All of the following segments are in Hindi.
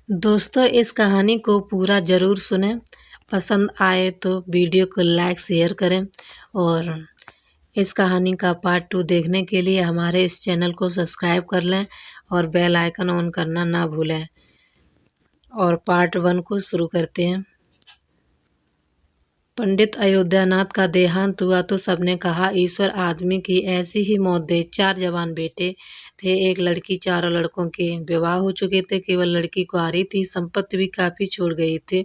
दोस्तों, इस कहानी को पूरा ज़रूर सुनें। पसंद आए तो वीडियो को लाइक शेयर करें और इस कहानी का पार्ट 2 देखने के लिए हमारे इस चैनल को सब्सक्राइब कर लें और बेल आइकन ऑन करना ना भूलें। और पार्ट 1 को शुरू करते हैं। पंडित अयोध्यानाथ का देहांत हुआ तो सबने कहा, ईश्वर आदमी की ऐसी ही मौत दे। 4 जवान बेटे थे, एक लड़की। चारों लड़कों के विवाह हो चुके थे, केवल लड़की कुंवारी थी। संपत्ति भी काफ़ी छोड़ गई थी।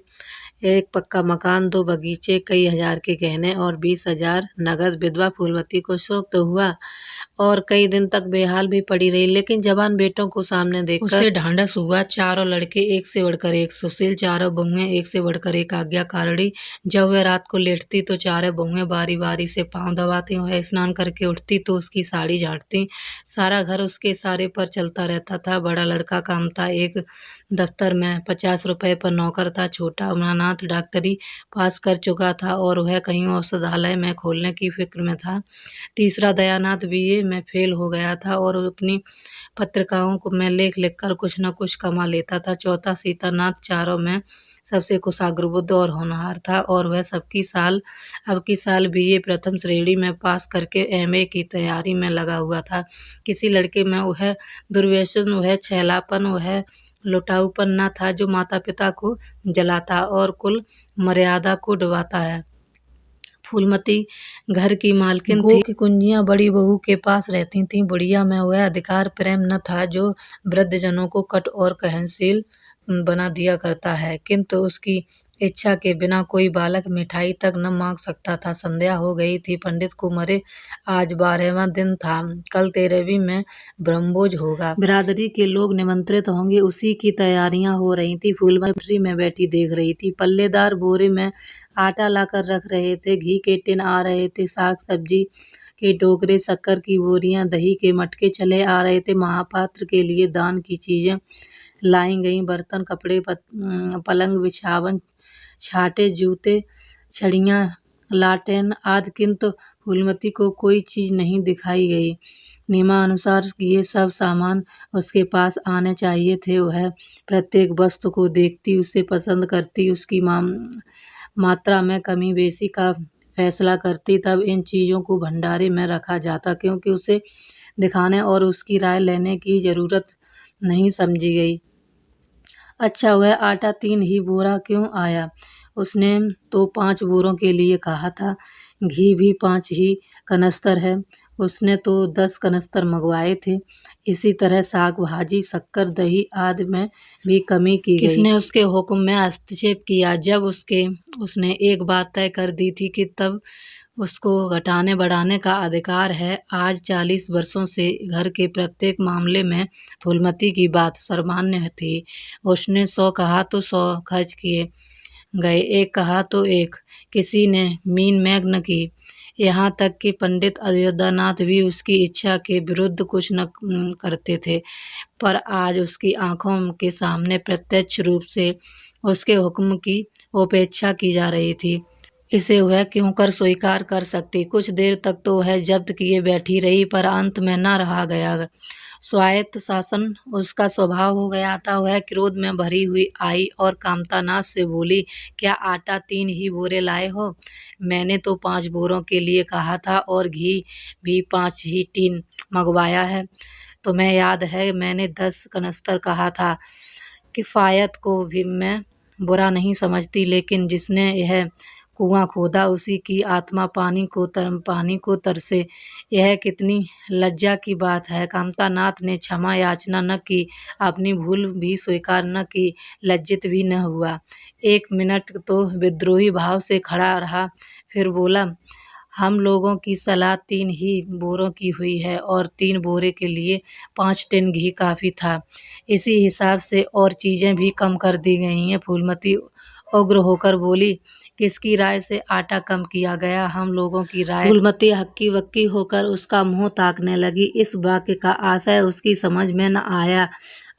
एक पक्का मकान, 2 बगीचे, कई हजार के गहने और 20,000 नगद। विधवा फूलमती को शौक तो हुआ और कई दिन तक बेहाल भी पड़ी रही, लेकिन जवान बेटों को सामने देखकर उसे ढांढस हुआ। चारों लड़के एक से बढ़कर एक सुशील, चारों बहुएं एक से बढ़कर एक आज्ञाकारिणी। जब वह रात को लेटती तो चारों बहुएं बारी बारी से पांव दबाती। वह स्नान करके उठती तो उसकी साड़ी झाड़ती। सारा घर उसके इशारे पर चलता रहता था। बड़ा लड़का कामता एक दफ्तर में 50 रुपए पर नौकर था। छोटा उमानाथ डॉक्टरी पास कर चुका था और वह कहीं औषधालय में खोलने की फिक्र में था। तीसरा दयानाथ बीए में फेल हो गया था और अपनी पत्रिकाओं को में लेख लिखकर कुछ न कुछ कमा लेता था। चौथा सीतानाथ चारों में सबसे कुशाग्र बुद्ध और होनहार था और वह अब की साल बीए प्रथम श्रेणी में पास करके एमए की तैयारी में लगा हुआ था। किसी लड़के में वह दुर्व्यसन, वह छैलापन, वह लुटाऊपन न था जो माता पिता को जलाता और कुल मर्यादा को डुबाता है। फूलमती घर की मालकिन थी की कुंजियां बड़ी बहू के पास रहती थीं। बुढ़िया में वह अधिकार प्रेम न था जो वृद्धजनों को कट और सहनशील बना दिया करता है, किंतु उसकी इच्छा के बिना कोई बालक मिठाई तक न मांग सकता था। संध्या हो गई थी। पंडित को मरे आज 12वां दिन था। कल 13वीं में ब्रह्मभोज होगा। बिरादरी के लोग निमंत्रित होंगे, उसी की तैयारियां हो रही थी। फूलमती में बैठी देख रही थी। पल्लेदार बोरे में आटा लाकर रख रहे थे, घी के टिन आ रहे थे, साग सब्जी के टोकरे, शक्कर की बोरियां, दही के मटके चले आ रहे थे। महापात्र के लिए दान की चीजें लाई गई, बर्तन, कपड़े, पलंग, बिछावन, छाटे, जूते, छड़ियाँ, लाटेन आदि, किंतु फूलमती को कोई चीज नहीं दिखाई गई। नियमानुसार ये सब सामान उसके पास आने चाहिए थे। वह प्रत्येक वस्तु को देखती, उसे पसंद करती, उसकी मात्रा में कमी बेसी का फैसला करती। तब इन चीज़ों को भंडारे में रखा जाता, क्योंकि उसे दिखाने और उसकी राय लेने की जरूरत नहीं समझी गई। अच्छा, वह आटा 3 ही बोरा क्यों आया? उसने तो 5 बोरों के लिए कहा था। घी भी 5 ही कनस्तर है, उसने तो 10 कनस्तर मंगवाए थे। इसी तरह साग, भाजी, शक्कर, दही आदि में भी कमी की गई। किसने उसके हुक्म में हस्तक्षेप किया? जब उसने एक बात तय कर दी थी कि तब उसको घटाने बढ़ाने का अधिकार है। आज 40 वर्षों से घर के प्रत्येक मामले में फूलमती की बात सर्वमान्य थी। उसने 100 कहा तो 100 खर्च किए गए, 1 कहा तो 1, किसी ने मीन मैग न की। यहाँ तक कि पंडित अयोध्यानाथ भी उसकी इच्छा के विरुद्ध कुछ न करते थे, पर आज उसकी आंखों के सामने प्रत्यक्ष रूप से उसके हुक्म की उपेक्षा की जा रही थी। इसे वह क्यों कर स्वीकार कर सकती? कुछ देर तक तो वह जब्त किए बैठी रही, पर अंत में न रहा गया। स्वायत्त शासन उसका स्वभाव हो गया था। वह क्रोध में भरी हुई आई और कामतानाथ से बोली, क्या आटा 3 ही बोरे लाए हो? मैंने तो 5 बोरों के लिए कहा था और घी भी 5 ही टीन मंगवाया है। तुम्हें याद है मैंने 10 कनस्तर कहा था। किफायत को भी मैं बुरा नहीं समझती, लेकिन जिसने यह कुआं खोदा उसी की आत्मा पानी को तरसे, यह कितनी लज्जा की बात है। कामतानाथ ने क्षमा याचना न की, अपनी भूल भी स्वीकार न की, लज्जित भी न हुआ। 1 मिनट तो विद्रोही भाव से खड़ा रहा, फिर बोला, हम लोगों की सलाह 3 ही बोरों की हुई है और 3 बोरे के लिए 5 टिन घी काफ़ी था। इसी हिसाब से और चीज़ें भी कम कर दी गई हैं। फूलमती उग्र होकर बोली, किसकी राय से आटा कम किया गया? हम लोगों की राय। फूलमती हक्की बक्की होकर उसका मुंह ताकने लगी। इस वाक्य का आशय उसकी समझ में न आया।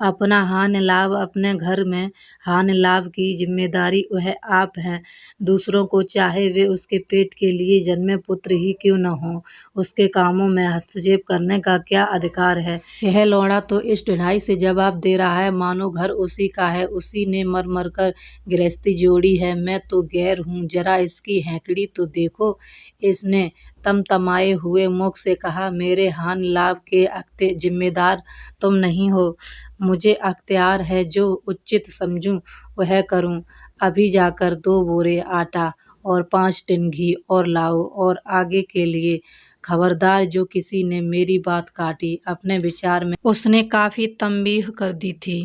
अपना हानि लाभ अपने घर में हानि लाभ की जिम्मेदारी वह आप हैं। दूसरों को चाहे वे उसके पेट के लिए जन्मे पुत्र ही क्यों न हो, उसके कामों में हस्तक्षेप करने का क्या अधिकार है। यह लौंडा तो इस ढिठाई से जवाब दे रहा है मानो घर उसी का है, उसी ने मर मर कर गृहस्थी जोड़ी है। मैं तो गैर हूँ, जरा इसकी हैकड़ी तो देखो। इसने तमतमाए हुए मुख से कहा, मेरे हानि लाभ के जिम्मेदार तुम नहीं हो, मुझे अख्तियार है, जो उचित समझूं वह करूं। अभी जाकर 2 बोरे आटा और 5 टिन घी और लाओ, और आगे के लिए खबरदार जो किसी ने मेरी बात काटी। अपने विचार में उसने काफी तंबीह कर दी थी,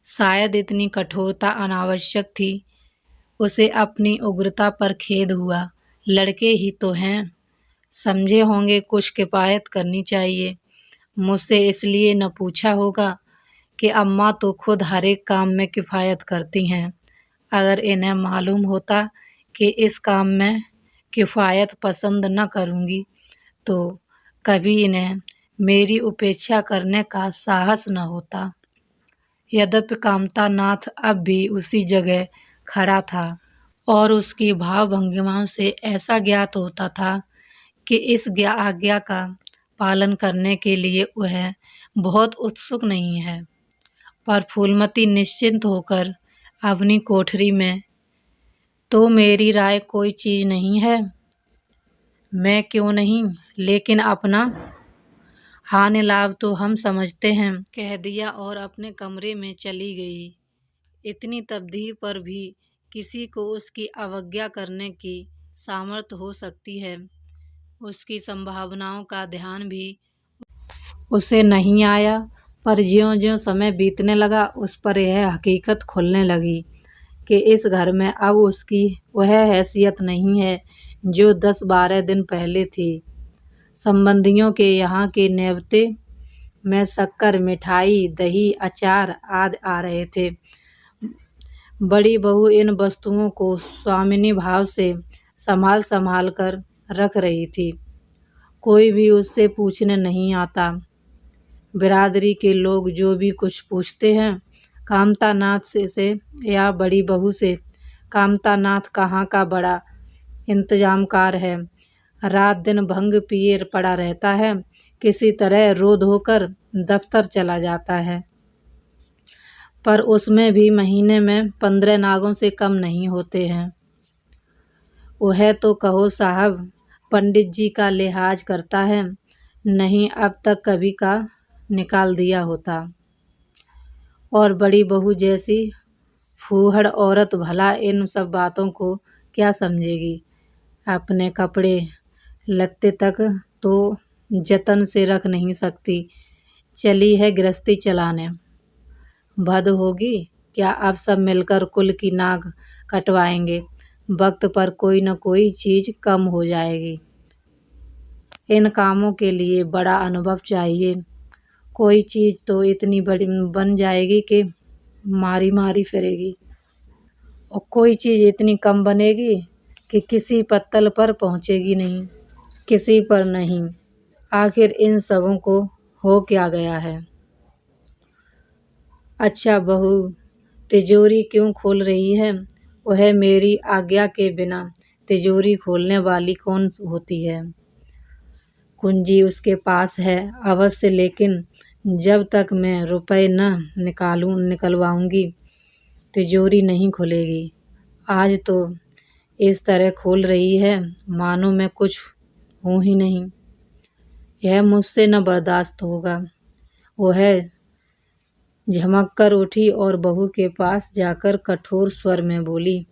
शायद इतनी कठोरता अनावश्यक थी। उसे अपनी उग्रता पर खेद हुआ। लड़के ही तो हैं, समझे होंगे कुछ किफायत करनी चाहिए। मुझसे इसलिए न पूछा होगा कि अम्मा तो खुद हर एक काम में किफायत करती हैं। अगर इन्हें मालूम होता कि इस काम में किफायत पसंद न करूँगी तो कभी इन्हें मेरी उपेक्षा करने का साहस न होता। यद्यपि कामता नाथ अब भी उसी जगह खड़ा था और उसकी भाव भंगिमाओं से ऐसा ज्ञात होता था कि इस आज्ञा का पालन करने के लिए वह बहुत उत्सुक नहीं है। पर फूलमती निश्चिंत होकर अपनी कोठरी में, तो मेरी राय कोई चीज नहीं है, मैं क्यों नहीं, लेकिन अपना हानि लाभ तो हम समझते हैं, कह दिया और अपने कमरे में चली गई। इतनी तब्दीली पर भी किसी को उसकी अवज्ञा करने की सामर्थ्य हो सकती है। उसकी संभावनाओं का ध्यान भी उसे नहीं आया, पर ज्यों-ज्यों समय बीतने लगा उस पर यह हकीकत खुलने लगी कि इस घर में अब उसकी वह हैसियत नहीं है जो 10-12 दिन पहले थी। संबंधियों के यहाँ के नेवते में शक्कर, मिठाई, दही, अचार आदि आ रहे थे। बड़ी बहू इन वस्तुओं को स्वामिनी भाव से संभाल संभाल कर रख रही थी। कोई भी उससे पूछने नहीं आता। बिरादरी के लोग जो भी कुछ पूछते हैं कामता नाथ से या बड़ी बहू से, कामता नाथ कहाँ का बड़ा इंतजामकार है, रात दिन भंग पिए पड़ा रहता है, किसी तरह रो धोकर दफ्तर चला जाता है, पर उसमें भी महीने में 15 नागों से कम नहीं होते हैं। वह तो कहो साहब पंडित जी का लिहाज करता है, नहीं अब तक कभी का निकाल दिया होता। और बड़ी बहू जैसी फूहड़ औरत भला इन सब बातों को क्या समझेगी। अपने कपड़े लत्ते तक तो जतन से रख नहीं सकती, चली है गृहस्थी चलाने। भद होगी क्या, अब सब मिलकर कुल की नाक कटवाएंगे, वक्त पर कोई न कोई चीज कम हो जाएगी। इन कामों के लिए बड़ा अनुभव चाहिए, कोई चीज तो इतनी बड़ी बन जाएगी कि मारी मारी फिरेगी, और कोई चीज इतनी कम बनेगी कि किसी पत्तल पर पहुंचेगी नहीं, किसी पर नहीं। आखिर इन सबों को हो क्या गया है। अच्छा बहू तिजोरी क्यों खोल रही है, वह मेरी आज्ञा के बिना तिजोरी खोलने वाली कौन होती है। कुंजी उसके पास है अवश्य, लेकिन जब तक मैं रुपए न निकलवाऊंगी तिजोरी नहीं खुलेगी। आज तो इस तरह खोल रही है मानो मैं कुछ हूँ ही नहीं। यह मुझसे न बर्दाश्त होगा। वह झमक कर उठी और बहू के पास जाकर कठोर स्वर में बोली,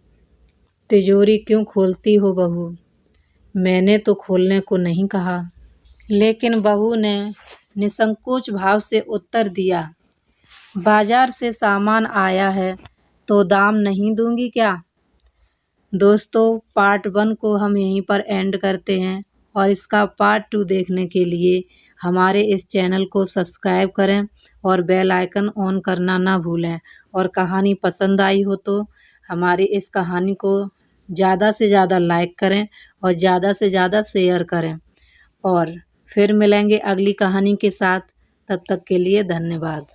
तिजोरी क्यों खोलती हो बहू, मैंने तो खोलने को नहीं कहा। लेकिन बहू ने निसंकोच भाव से उत्तर दिया, बाजार से सामान आया है तो दाम नहीं दूंगी क्या। दोस्तों पार्ट 1 को हम यहीं पर एंड करते हैं, और इसका पार्ट 2 देखने के लिए हमारे इस चैनल को सब्सक्राइब करें और बेल आइकन ऑन करना ना भूलें। और कहानी पसंद आई हो तो हमारी इस कहानी को ज़्यादा से ज़्यादा लाइक करें और ज़्यादा से ज़्यादा शेयर करें। और फिर मिलेंगे अगली कहानी के साथ, तब तक के लिए धन्यवाद।